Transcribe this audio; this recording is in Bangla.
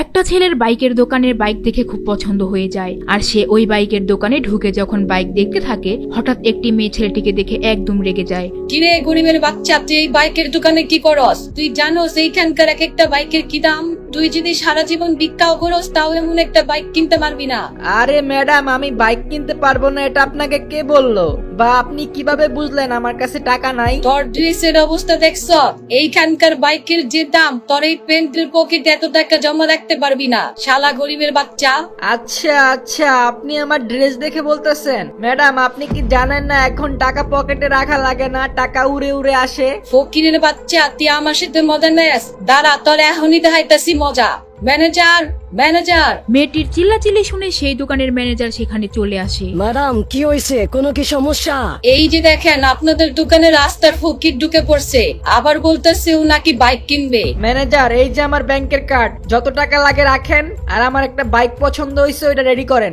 একটা ছেলের বাইকের দোকানের বাইক দেখে খুব পছন্দ হয়ে যায়, আর সে ওই বাইকের দোকানে ঢুকে যখন বাইক দেখতে থাকে, হঠাৎ একটি মেয়ে ছেলেটিকে দেখে একদম রেগে যায়। কিরে গরিবের বাচ্চা, তুই এই বাইকের দোকানে কি করস? তুই জানোস এইখানকার এক একটা বাইকের কি দাম? তুই যদি সারা জীবন ভিক্ষাও করস তাও এমন একটা বাইক কিনতে পারবি না। আরে ম্যাডাম, আমি বাইক কিনতে পারবো না এটা আপনাকে কে বললো? বা আপনি কিভাবে বুঝলেন আমার কাছে টাকা নাই? তোর ড্রেসের অবস্থা দেখছ? এইখানকার বাইকের যে দাম, তোর এই প্যান্টের পকেটে এত টাকা জমা রাখতে পারবি না, শালা গরিবের বাচ্চা। আচ্ছা আচ্ছা, আপনি আমার ড্রেস দেখে বলতেছেন? ম্যাডাম, আপনি কি জানেন না এখন টাকা পকেটে রাখা লাগে না, টাকা উড়ে উড়ে আসে? ফকিরের বাচ্চা, তুই আমার সাথে মজা নেস? দাঁড়া, তোর এখনই দেখাইতাছি মজা। Manager, manager. মেয়েটির চিল্লাচিল্লি শুনে সেই দোকানের ম্যানেজার সেখানে চলে আসে। ম্যাডাম, কি হয়েছে? কোনো কি সমস্যা? এই যে দেখেন, আপনাদের দোকানে রাস্তার ফকির ঢুকে পড়ছে, আবার বলতেছে ও নাকি বাইক কিনবে। ম্যানেজার, এই যে আমার ব্যাংকের কার্ড, যত টাকা লাগে রাখেন, আর আমার একটা বাইক পছন্দ হয়েছে ওইটা রেডি করেন।